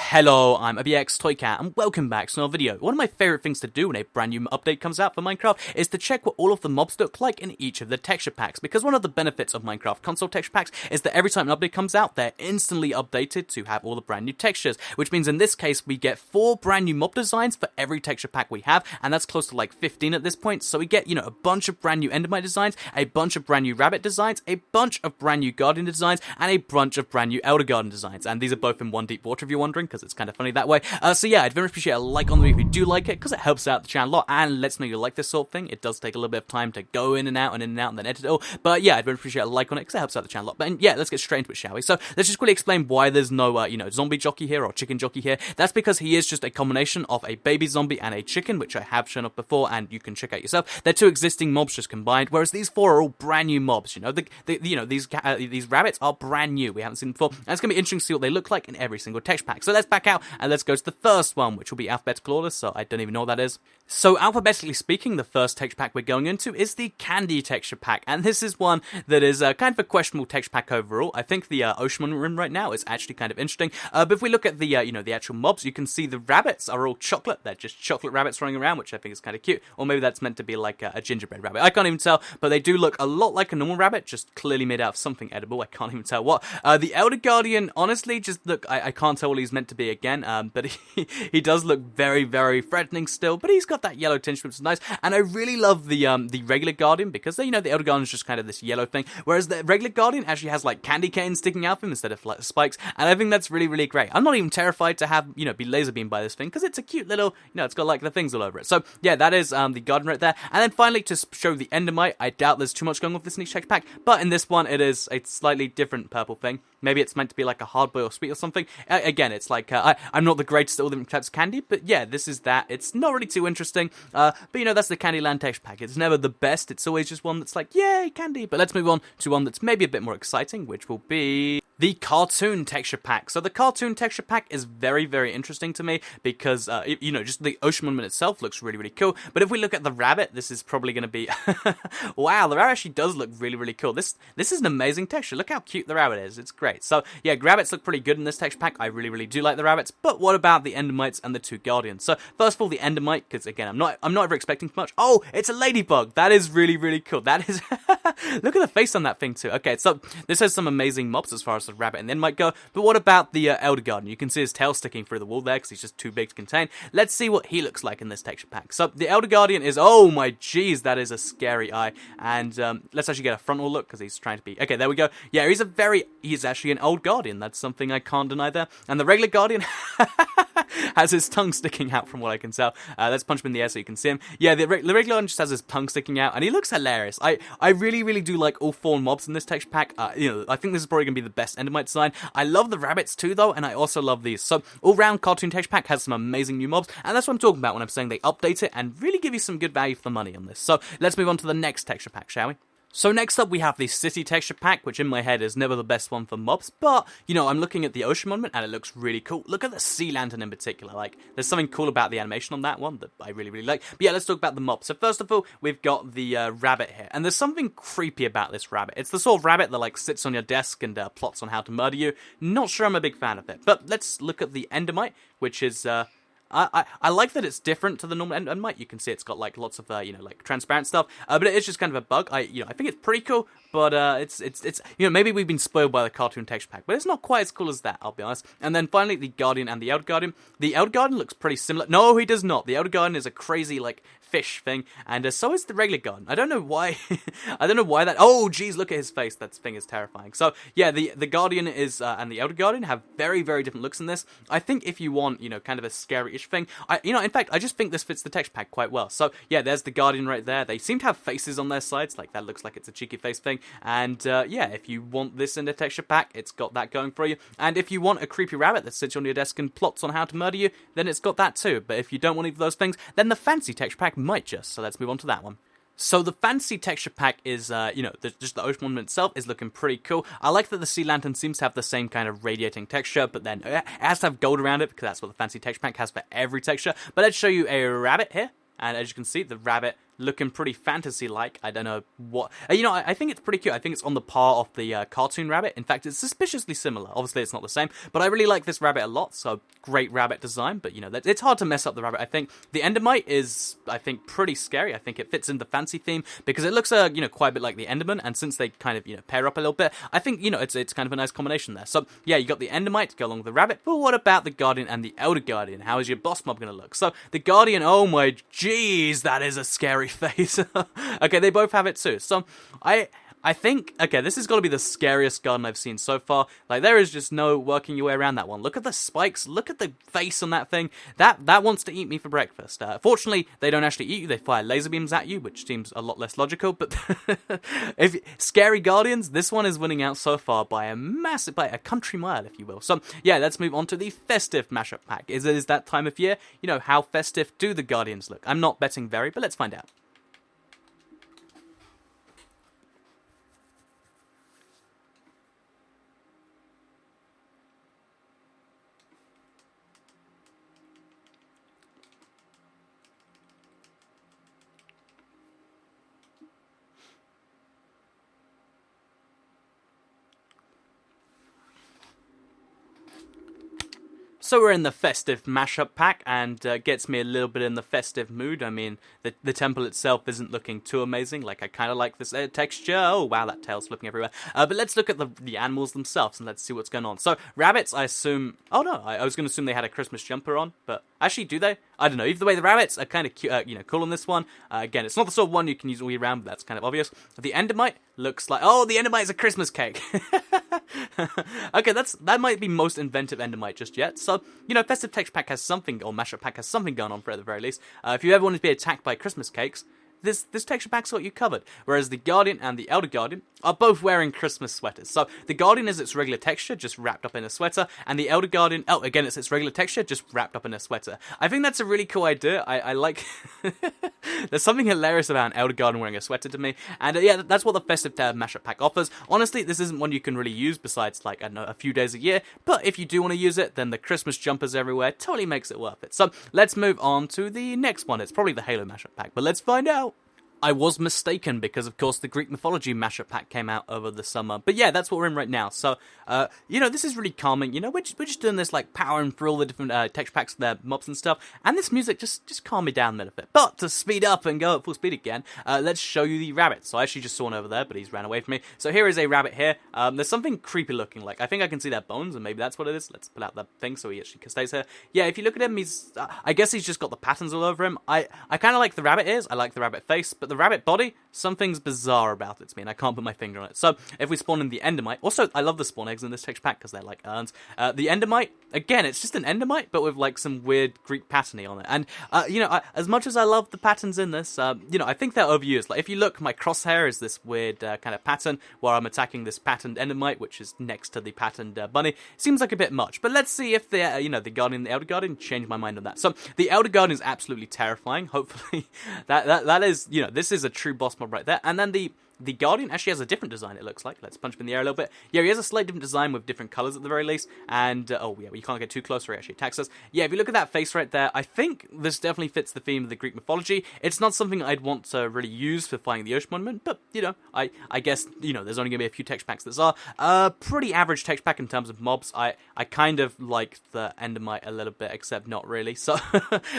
Hello, I'm ABX Toycat, and welcome back to another video. One of my favourite things to do when a brand new update comes out for Minecraft is to check what all of the mobs look like in each of the texture packs, because one of the benefits of Minecraft console texture packs is that every time an update comes out, they're instantly updated to have all the brand new textures, which means in this case we get 4 brand new mob designs for every texture pack we have, and that's close to like 15 at this point, so we get, a bunch of brand new Endermite designs, a bunch of brand new Rabbit designs, a bunch of brand new Guardian designs, and a bunch of brand new Elder Garden designs, and these are both in one deep water if you're wondering, because it's kind of funny that way. So yeah, I'd very much appreciate a like on the video if you do like it, because it helps out the channel a lot and lets me know you like this sort of thing. It does take a little bit of time to go in and out and then edit it all, but yeah, I'd very appreciate a like on it because it helps out the channel a lot. But yeah, let's get straight into it, shall we? So let's just quickly explain why there's no zombie jockey here or chicken jockey here. That's because he is just a combination of a baby zombie and a chicken, which I have shown up before and you can check out yourself. They're 2 existing mobs just combined, whereas these 4 are all brand new mobs. These rabbits are brand new. We haven't seen them before, and it's gonna be interesting to see what they look like in every single texture pack. So let's back out and let's go to the first one, which will be alphabetical order, so I don't even know what that is. So alphabetically speaking, the first texture pack we're going into is the Candy texture pack, and this is one that is kind of a questionable texture pack overall. I think the Ocean Rim right now is actually kind of interesting, but if we look at the the actual mobs, you can see the rabbits are all chocolate. They're just chocolate rabbits running around, which I think is kind of cute, or maybe that's meant to be like a gingerbread rabbit. I can't even tell, but they do look a lot like a normal rabbit, just clearly made out of something edible. I can't even tell what. The Elder Guardian, honestly, just look, I can't tell what he's meant to be again, but he does look very, very threatening still, but he's got that yellow tinge, which is nice, and I really love the regular Guardian, because the Elder Guardian is just kind of this yellow thing, whereas the regular Guardian actually has like candy canes sticking out of him instead of like spikes, and I think that's really, really great. I'm not even terrified to have, be laser beamed by this thing, because it's a cute little, it's got like the things all over it. So yeah, that is the Guardian right there, and then finally to show the Endermite, I doubt there's too much going on with this niche texture pack, but in this one it is a slightly different purple thing. Maybe it's meant to be like a hard boy or sweet or something. Again, it's like, I'm not the greatest at all different types of candy, but yeah, this is that. It's not really too interesting, but that's the Candyland texture pack. It's never the best, it's always just one that's like, yay, candy. But let's move on to one that's maybe a bit more exciting, which will be the Cartoon texture pack. So the Cartoon texture pack is very, very interesting to me because, just the ocean monument itself looks really, really cool. But if we look at the rabbit, this is probably going to be... wow, the rabbit actually does look really, really cool. This is an amazing texture. Look how cute the rabbit is. It's great. So, yeah, rabbits look pretty good in this texture pack. I really, really do like the rabbits. But what about the Endermites and the 2 Guardians? So, first of all, the Endermite, because, again, I'm not ever expecting too much. Oh, it's a ladybug. That is really, really cool. That is... Look at the face on that thing, too. Okay, so this has some amazing mobs as far as the rabbit and then might go, but what about the Elder Garden? You can see his tail sticking through the wall there because he's just too big to contain. Let's see what he looks like in this texture pack. So the Elder Guardian is, oh my jeez, that is a scary eye, and let's actually get a frontal look because he's trying to be, okay, there we go. Yeah, he's actually an old Guardian. That's something I can't deny there. And the regular Guardian has his tongue sticking out from what I can tell. Let's punch him in the air so you can see him. Yeah, the regular one just has his tongue sticking out and he looks hilarious. I really, really do like all 4 mobs in this texture pack. I think this is probably going to be the best Endermite design. I love the rabbits too though, and I also love these. So all round Cartoon texture pack has some amazing new mobs, and that's what I'm talking about when I'm saying they update it and really give you some good value for the money on this. So let's move on to the next texture pack, shall we? So next up we have the City texture pack, which in my head is never the best one for mobs, but, I'm looking at the Ocean Monument and it looks really cool. Look at the sea lantern in particular, like, there's something cool about the animation on that one that I really, really like. But yeah, let's talk about the mobs. So first of all, we've got the rabbit here, and there's something creepy about this rabbit. It's the sort of rabbit that, like, sits on your desk and plots on how to murder you. Not sure I'm a big fan of it, but let's look at the Endermite, which is... I like that it's different to the normal Endermite. You can see it's got like lots of like transparent stuff, but it is just kind of a bug. I think it's pretty cool, but it's maybe we've been spoiled by the Cartoon texture pack, but it's not quite as cool as that, I'll be honest. And then finally the Guardian and the Elder Guardian. The Elder Guardian looks pretty similar. No, he does not. The Elder Guardian is a crazy like fish thing, and so is the regular Guardian. I don't know why. I don't know why that. Oh, geez, look at his face. That thing is terrifying. So yeah, the Guardian is and the Elder Guardian have very, very different looks in this. I think if you want kind of a scary-ish thing, in fact, I just think this fits the texture pack quite well. So yeah, there's the Guardian right there. They seem to have faces on their sides, like that looks like it's a cheeky face thing. And yeah, if you want this in the texture pack, it's got that going for you. And if you want a creepy rabbit that sits on your desk and plots on how to murder you, then it's got that too. But if you don't want either of those things, then the fancy texture pack might just. So let's move on to that one. So the fancy texture pack is, just the ocean monument itself is looking pretty cool. I like that the sea lantern seems to have the same kind of radiating texture, but then it has to have gold around it because that's what the fancy texture pack has for every texture. But let's show you a rabbit here. And as you can see, the rabbit looking pretty fantasy-like. I don't know what... you know, I think it's pretty cute. I think it's on the par of the cartoon rabbit. In fact, it's suspiciously similar. Obviously, it's not the same, but I really like this rabbit a lot, so great rabbit design. But, you know, it's hard to mess up the rabbit, I think. The Endermite is, I think, pretty scary. I think it fits in the fancy theme, because it looks, you know, quite a bit like the Enderman, and since they kind of, you know, pair up a little bit, I think, you know, it's kind of a nice combination there. So, yeah, you got the Endermite to go along with the rabbit, but what about the Guardian and the Elder Guardian? How is your boss mob going to look? So, the Guardian, oh my jeez, that is a scary face. Okay, they both have it too. So, I think, okay, this has got to be the scariest garden I've seen so far. Like, there is just no working your way around that one. Look at the spikes. Look at the face on that thing. That wants to eat me for breakfast. Fortunately, they don't actually eat you. They fire laser beams at you, which seems a lot less logical. But if scary guardians, this one is winning out so far by a country mile, if you will. So, yeah, let's move on to the festive mashup pack. Is that time of year? You know, how festive do the guardians look? I'm not betting very, but let's find out. So we're in the festive mashup pack, and gets me a little bit in the festive mood. I mean, the temple itself isn't looking too amazing. Like, I kind of like this texture. Oh, wow, that tail's flipping everywhere. But let's look at the animals themselves, and let's see what's going on. So, rabbits, I assume... Oh, no, I was going to assume they had a Christmas jumper on, but actually, do they? I don't know. Either way, the rabbits are kind of cute, you know, cool on this one. Again, it's not the sort of one you can use all year round, but that's kind of obvious. The Endermite looks like... Oh, the Endermite is a Christmas cake. Okay, that might be most inventive Endermite just yet. So, you know, Festive Texture Pack has something, or Mashup Pack has something going on for it at the very least. If you ever wanted to be attacked by Christmas cakes, this texture pack's got you covered. Whereas the Guardian and the Elder Guardian are both wearing Christmas sweaters. So the Guardian is its regular texture, just wrapped up in a sweater, and the Elder Guardian, oh, again, it's its regular texture, just wrapped up in a sweater. I think that's a really cool idea. I like... There's something hilarious about an Elder Guardian wearing a sweater to me, and yeah, that's what the Festive Mashup Pack offers. Honestly, this isn't one you can really use besides, like, I don't know, a few days a year, but if you do want to use it, then the Christmas jumpers everywhere totally makes it worth it. So let's move on to the next one. It's probably the Halo Mashup Pack, but let's find out. I was mistaken because, of course, the Greek Mythology Mashup Pack came out over the summer. But yeah, that's what we're in right now. So, you know, this is really calming. You know, we're just doing this, like, powering through all the different texture packs, their mobs and stuff. And this music just calmed me down a little bit. But to speed up and go at full speed again, let's show you the rabbit. So I actually just saw one over there, but he's ran away from me. So here is a rabbit here. There's something creepy looking. Like, I think I can see their bones, and maybe that's what it is. Let's pull out that thing so he actually stays here. Yeah, if you look at him, he's... I guess he's just got the patterns all over him. I kind of like the rabbit ears. I like the rabbit face. But the rabbit body... Something's bizarre about it to me, and I can't put my finger on it. So, if we spawn in the Endermite... Also, I love the spawn eggs in this texture pack, because they're like urns. The Endermite, again, it's just an Endermite, but with, like, some weird Greek patterning on it. And, you know, as much as I love the patterns in this, you know, I think they're overused. Like, if you look, my crosshair is this weird kind of pattern, where I'm attacking this patterned Endermite, which is next to the patterned bunny. Seems like a bit much, but let's see if the, you know, the Guardian and the Elder Guardian change my mind on that. So, the Elder Guardian is absolutely terrifying. Hopefully, that is, you know, this is a true boss mob right there. And then the Guardian actually has a different design, it looks like. Let's punch him in the air a little bit. Yeah, he has a slightly different design with different colours at the very least. And, oh yeah, well, you can't get too close or he actually attacks us. Yeah, if you look at that face right there, I think this definitely fits the theme of the Greek mythology. It's not something I'd want to really use for fighting the Ocean Monument, but, you know, I guess, you know, there's only going to be a few text packs that are pretty average text pack in terms of mobs. I kind of like the Endermite a little bit, except not really. So,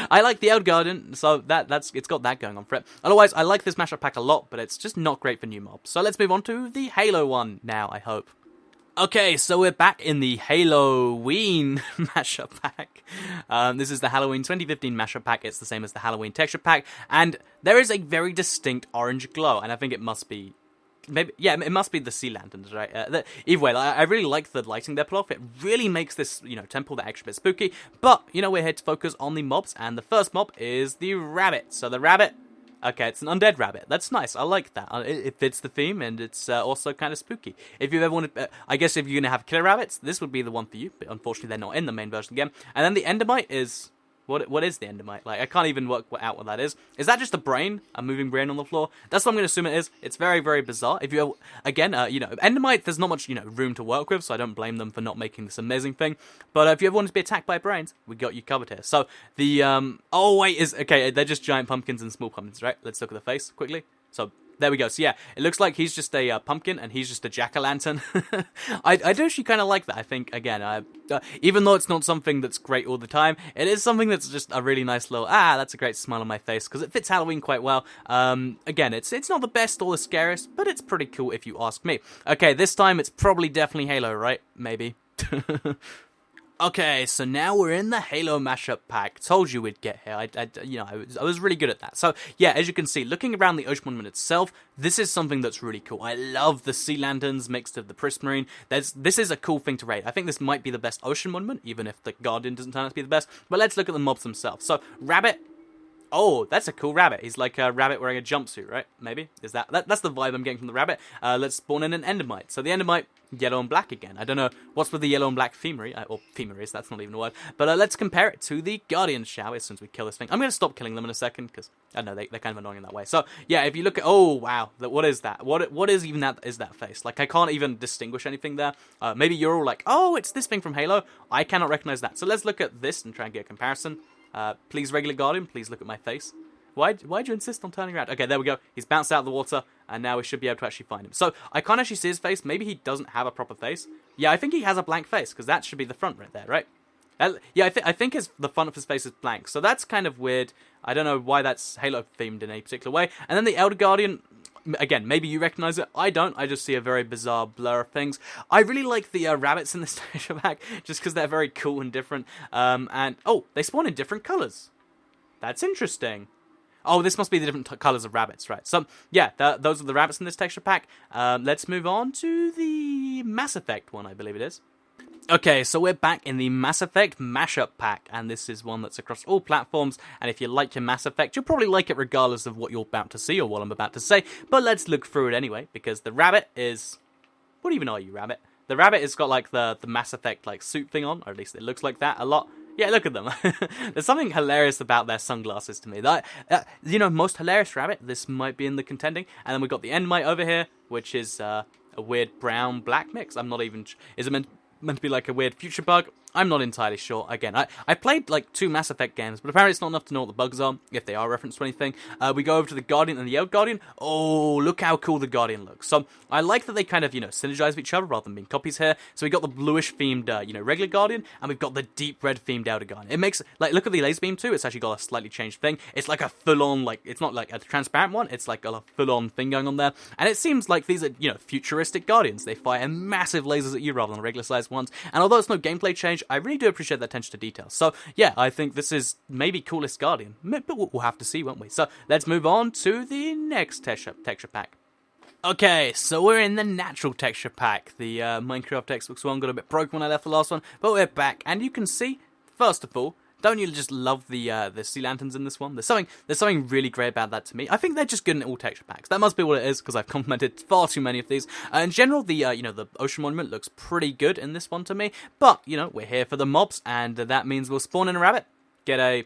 I like the Elder Guardian, so it's got that going on for it. Otherwise, I like this mashup pack a lot, but it's just not great for new mobs. So let's move on to the Halo one now, I hope. Okay, so we're back in the Halloween mashup pack. This is the Halloween 2015 mashup pack. It's the same as the Halloween texture pack, and there is a very distinct orange glow, and I think it must be... Maybe, yeah, it must be the sea lanterns, right? Either way, I really like the lighting they pull off. It really makes this, you know, temple that extra bit spooky. But, you know, we're here to focus on the mobs, and the first mob is the rabbit. So the rabbit... Okay, it's an undead rabbit. That's nice. I like that. It fits the theme, and it's also kind of spooky. If you've ever wanted... I guess if you're going to have killer rabbits, this would be the one for you. But unfortunately, they're not in the main version of the game. And then the Endermite is... What is the Endermite? Like, I can't even work out what that is. Is that just a brain? A moving brain on the floor? That's what I'm going to assume it is. It's very, very bizarre. If you, again, you know, Endermite, there's not much, you know, room to work with, so I don't blame them for not making this amazing thing. But if you ever want to be attacked by brains, we got you covered here. So, the, oh, wait, okay, they're just giant pumpkins and small pumpkins, right? Let's look at the face quickly. So, there we go. So yeah, it looks like he's just a pumpkin and he's just a jack-o'-lantern. I do actually kind of like that. I think, again, even though it's not something that's great all the time, it is something that's just a really nice little, that's a great smile on my face, because it fits Halloween quite well. Again, it's not the best or the scariest, but it's pretty cool if you ask me. Okay, this time it's probably definitely Halo, right? Maybe. Okay, so now we're in the Halo Mashup pack. Told you we'd get here. I was really good at that. So, yeah, as you can see, looking around the Ocean Monument itself, this is something that's really cool. I love the sea lanterns mixed with the prismarine. This is a cool thing to raid. I think this might be the best Ocean Monument, even if the Guardian doesn't turn out to be the best. But let's look at the mobs themselves. So, Rabbit. Oh, that's a cool rabbit. He's like a rabbit wearing a jumpsuit, right? Maybe? Is that's the vibe I'm getting from the rabbit. Let's spawn in an Endermite. So the Endermite, yellow and black again. I don't know what's with the yellow and black themery, or themeries, that's not even a word. But let's compare it to the Guardians, shall we, as soon as we kill this thing. I'm going to stop killing them in a second, because, I don't know, they're kind of annoying in that way. So, yeah, if you look at, oh, wow, what is that? What is even that face? Like, I can't even distinguish anything there. Maybe you're all like, oh, it's this thing from Halo. I cannot recognize that. So let's look at this and try and get a comparison. Please, regular Guardian, please look at my face. Why'd you insist on turning around? Okay, there we go. He's bounced out of the water, and now we should be able to actually find him. So, I can't actually see his face. Maybe he doesn't have a proper face. Yeah, I think he has a blank face, because that should be the front right there, right? Yeah, I think the front of his face is blank, so that's kind of weird. I don't know why that's Halo-themed in a particular way. And then the Elder Guardian, again, maybe you recognize it. I don't. I just see a very bizarre blur of things. I really like the rabbits in this texture pack, just because they're very cool and different. And, oh, they spawn in different colors. That's interesting. Oh, this must be the different colors of rabbits, right? So, yeah, those are the rabbits in this texture pack. Let's move on to the Mass Effect one, I believe it is. Okay, so we're back in the Mass Effect Mashup pack, and this is one that's across all platforms, and if you like your Mass Effect, you'll probably like it regardless of what you're about to see or what I'm about to say, but let's look through it anyway, because the rabbit is... What even are you, rabbit? The rabbit has got, like, the Mass Effect, like, suit thing on, or at least it looks like that a lot. Yeah, look at them. There's something hilarious about their sunglasses to me. You know, most hilarious rabbit, this might be in the contending. And then we've got the Endermite over here, which is a weird brown-black mix. I'm not even... Is it meant to be like a weird future bug? I'm not entirely sure. Again, I played like 2 Mass Effect games, but apparently it's not enough to know what the bugs are, if they are referenced to anything. We go over to the Guardian and the Elder Guardian. Oh, look how cool the Guardian looks. So, I like that they kind of, you know, synergize with each other rather than being copies here. So we got the bluish-themed, you know, regular Guardian, and we've got the deep red-themed Elder Guardian. It makes, like, look at the laser beam too. It's actually got a slightly changed thing. It's like a full-on, like, it's not like a transparent one. It's like a full-on thing going on there. And it seems like these are, you know, futuristic Guardians. They fire massive lasers at you rather than regular-sized ones. And although it's no gameplay change, I really do appreciate that attention to detail. So, yeah, I think this is maybe coolest Guardian. But we'll have to see, won't we? So, let's move on to the next texture pack. Okay, so we're in the natural texture pack. The Minecraft textbooks one got a bit broken when I left the last one, but we're back. And you can see, first of all, don't you just love the sea lanterns in this one? There's something really great about that to me. I think they're just good in all texture packs. That must be what it is, because I've complimented far too many of these. In general, the you know, the Ocean Monument looks pretty good in this one to me. But, you know, we're here for the mobs, and that means we'll spawn in a rabbit, get a...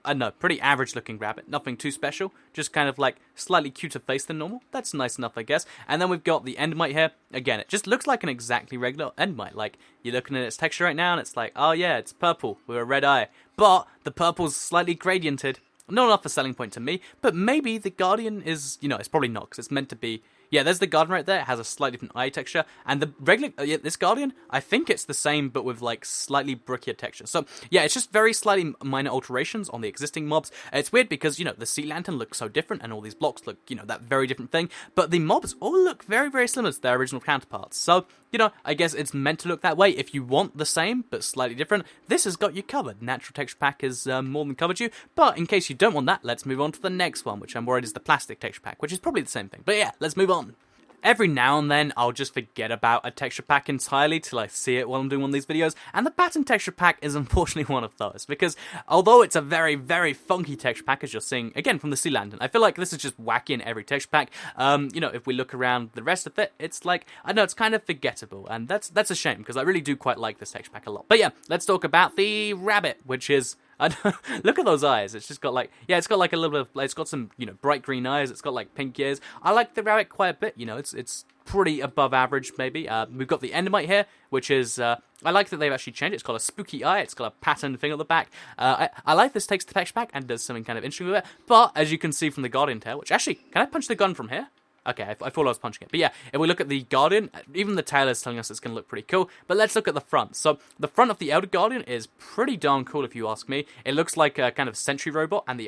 I don't know, pretty average looking rabbit. Nothing too special. Just kind of like slightly cuter face than normal. That's nice enough, I guess. And then we've got the Endermite here. Again, it just looks like an exactly regular Endermite. Like, you're looking at its texture right now and it's like, oh yeah, it's purple with a red eye. But the purple's slightly gradiented. Not enough a selling point to me. But maybe the Guardian is, you know, it's probably not because it's meant to be... Yeah, there's the Guardian right there. It has a slightly different eye texture. And the regular... yeah, this Guardian, I think it's the same, but with, like, slightly brickier texture. So, yeah, it's just very slightly minor alterations on the existing mobs. It's weird because, you know, the Sea Lantern looks so different, and all these blocks look, you know, that very different thing. But the mobs all look very, very similar to their original counterparts. So, you know, I guess it's meant to look that way. If you want the same, but slightly different, this has got you covered. Natural Texture Pack has more than covered you. But in case you don't want that, let's move on to the next one, which I'm worried is the Plastic Texture Pack, which is probably the same thing. But yeah, let's move on. Every now and then, I'll just forget about a texture pack entirely till I see it while I'm doing one of these videos, and the Pattern Texture Pack is unfortunately one of those, because although it's a very, very funky texture pack, as you're seeing, again, from the Sea Lantern, I feel like this is just wacky in every texture pack. You know, if we look around the rest of it, it's like, I don't know, it's kind of forgettable, and that's a shame, because I really do quite like this texture pack a lot. But yeah, let's talk about the Rabbit, which is... Look at those eyes. It's just got like, yeah, it's got like a little bit of, it's got some, bright green eyes. It's got like pink ears. I like the rabbit quite a bit. It's pretty above average, maybe. We've got the Endermite here, which is, I like that they've actually changed it. It's got a spooky eye. It's got a patterned thing at the back. I like this takes the texture pack and does something kind of interesting with it. But as you can see from the Guardian tail, which actually, can I punch the gun from here? Okay, I thought I was punching it. But yeah, if we look at the Guardian, even the tail is telling us it's going to look pretty cool. But let's look at the front. So the front of the Elder Guardian is pretty darn cool, if you ask me. It looks like a kind of sentry robot, and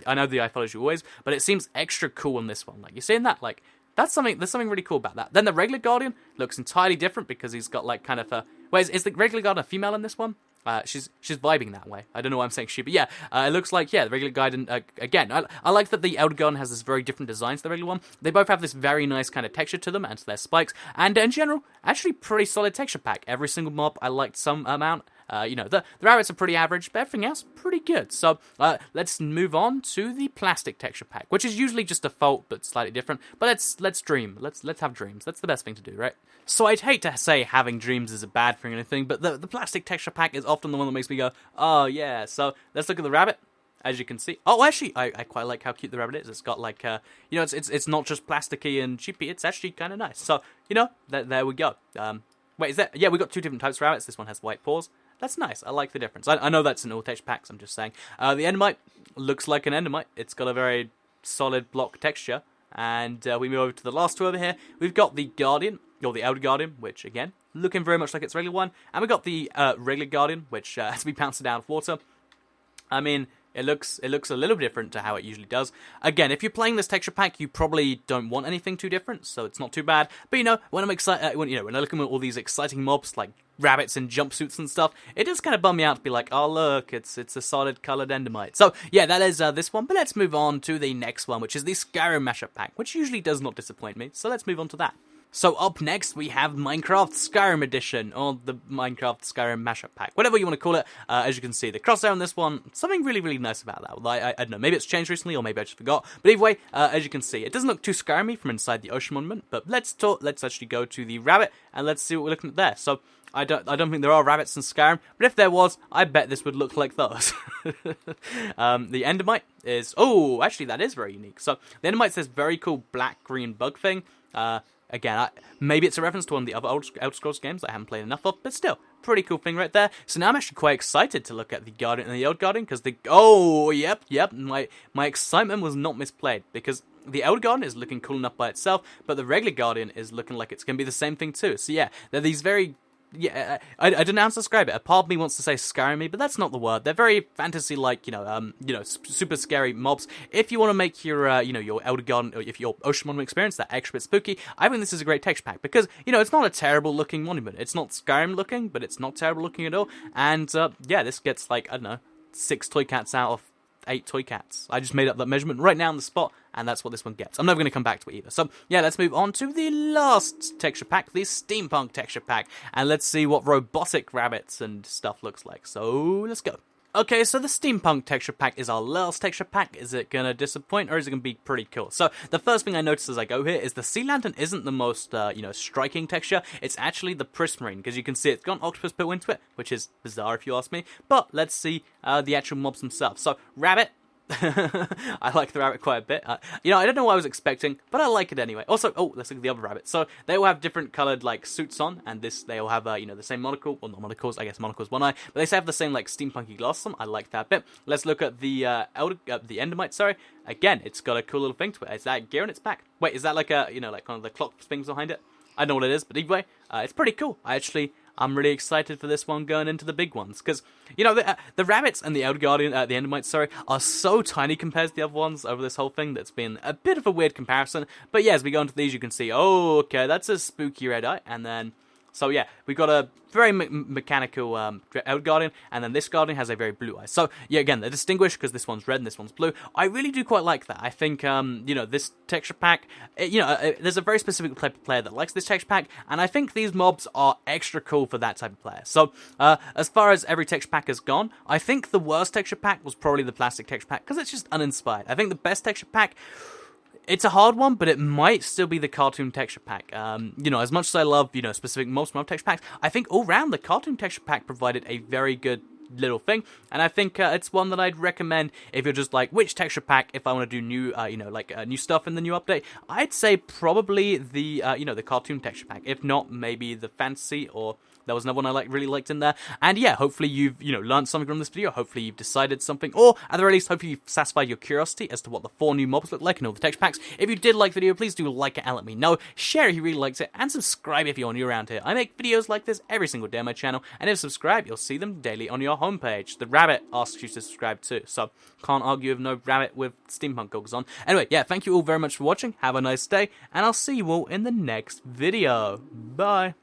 I know the eye follows you always, but it seems extra cool in this one. Like, you're seeing that? Like, there's something really cool about that. Then the regular Guardian looks entirely different because he's got like kind of a... Wait, is the regular Guardian a female in this one? She's vibing that way. I don't know why I'm saying she, but yeah, it looks like, the regular Guardian, again, I like that the Elder Guardian has this very different design to the regular one. They both have this very nice kind of texture to them and to their spikes, and in general, actually pretty solid texture pack. Every single mob I liked some amount. The rabbits are pretty average, but everything else, pretty good. So, let's move on to the plastic texture pack, which is usually just default, but slightly different. But let's dream. Let's have dreams. That's the best thing to do, right? So I'd hate to say having dreams is a bad thing or anything, but the plastic texture pack is often the one that makes me go, oh yeah. So, let's look at the rabbit. As you can see, oh, actually, I quite like how cute the rabbit is. It's got like, it's not just plasticky and cheapy. It's actually kind of nice. So, there we go. Wait, is that? Yeah, we got two different types of rabbits. This one has white paws. That's nice. I like the difference. I know that's in all texture packs, I'm just saying. The Endermite looks like an Endermite. It's got a very solid block texture. And we move over to the last two over here. We've got the Guardian, or the Elder Guardian, which, again, looking very much like its regular one. And we've got the regular Guardian, which has to be bouncing down with water. I mean... It looks a little different to how it usually does. Again, if you're playing this texture pack, you probably don't want anything too different, so it's not too bad. But when I'm excited, when I look at all these exciting mobs like rabbits in jumpsuits and stuff, it does kind of bum me out to be like, oh look, it's a solid colored Endermite. So yeah, that is this one. But let's move on to the next one, which is the Skyrim Mashup pack, which usually does not disappoint me. So let's move on to that. So up next, we have Minecraft Skyrim Edition, or the Minecraft Skyrim Mashup Pack, whatever you want to call it. As you can see, the crosshair on this one, something really, really nice about that. I don't know, maybe it's changed recently, or maybe I just forgot. But either way, as you can see, it doesn't look too Skyrim-y from inside the Ocean Monument, but let's actually go to the rabbit, and let's see what we're looking at there. So, I don't think there are rabbits in Skyrim, but if there was, I bet this would look like those. The Endermite is... Oh, actually, that is very unique. So, the Endermite's this very cool black-green bug thing. Again, maybe it's a reference to one of the other Elder Scrolls games that I haven't played enough of, but still, pretty cool thing right there. So now I'm actually quite excited to look at the Guardian and the Elder Guardian, because yep, my excitement was not misplayed, because the Elder Guardian is looking cool enough by itself, but the regular Guardian is looking like it's going to be the same thing too. So yeah, they're these very... Yeah, I don't know how to describe it. A part of me wants to say Skyrim-y, but that's not the word. They're very fantasy-like, super scary mobs. If you want to make your, your Elder Guardian, or if your Ocean Monument experience that extra bit spooky, I think this is a great texture pack because, it's not a terrible-looking monument. It's not Skyrim-looking, but it's not terrible-looking at all. And, this gets, 6 toy cats out of 8 toy cats. I just made up that measurement right now on the spot, and that's what this one gets. I'm never going to come back to it either. So, yeah, let's move on to the last texture pack, the Steampunk texture pack, and let's see what robotic rabbits and stuff looks like. So, let's go. Okay, so the Steampunk texture pack is our last texture pack. Is it going to disappoint, or is it going to be pretty cool? So, the first thing I notice as I go here is the sea lantern isn't the most, striking texture. It's actually the prismarine, because you can see it's got an octopus built into it, which is bizarre if you ask me. But, let's see the actual mobs themselves. So, rabbit. I like the rabbit quite a bit. I don't know what I was expecting, but I like it anyway. Also, let's look at the other rabbit. So, they all have different coloured, suits on, and they all have, the same monocle. Well, not monocles, I guess monocle's one eye, but they have the same, steampunky gloss on. I like that bit. Let's look at the the Endermite, sorry. Again, it's got a cool little thing to it. Is that gear on its back? Wait, is that like one of the clock things behind it? I don't know what it is, but either way, it's pretty cool. I'm really excited for this one going into the big ones, because, the rabbits and the Elder Guardian, the Endermites, are so tiny compared to the other ones over this whole thing that's been a bit of a weird comparison. But yeah, as we go into these, you can see, okay, that's a spooky red eye, and then... So yeah, we've got a very mechanical Elder Guardian, and then this Guardian has a very blue eye. So yeah, again, they're distinguished because this one's red and this one's blue. I really do quite like that. I think, this texture pack, there's a very specific type of player that likes this texture pack, and I think these mobs are extra cool for that type of player. So as far as every texture pack has gone, I think the worst texture pack was probably the plastic texture pack, because it's just uninspired. I think the best texture pack... It's a hard one, but it might still be the cartoon texture pack. As much as I love, specific most mob texture packs, I think all round the cartoon texture pack provided a very good, little thing, and I think it's one that I'd recommend if you're just like, which texture pack, if I want to do new, new stuff in the new update, I'd say probably the, the cartoon texture pack. If not, maybe the fantasy, or there was another one I really liked in there. And yeah, hopefully you've, learned something from this video. Hopefully you've decided something, or at the very least, hopefully you've satisfied your curiosity as to what the 4 new mobs look like and all the texture packs. If you did like the video, please do like it and let me know. Share if you really liked it, and subscribe if you're new around here. I make videos like this every single day on my channel, and if you subscribe, you'll see them daily on your homepage. The rabbit asks you to subscribe too, so can't argue with no rabbit with steampunk goggles on. Anyway, yeah, thank you all very much for watching. Have a nice day, and I'll see you all in the next video. Bye.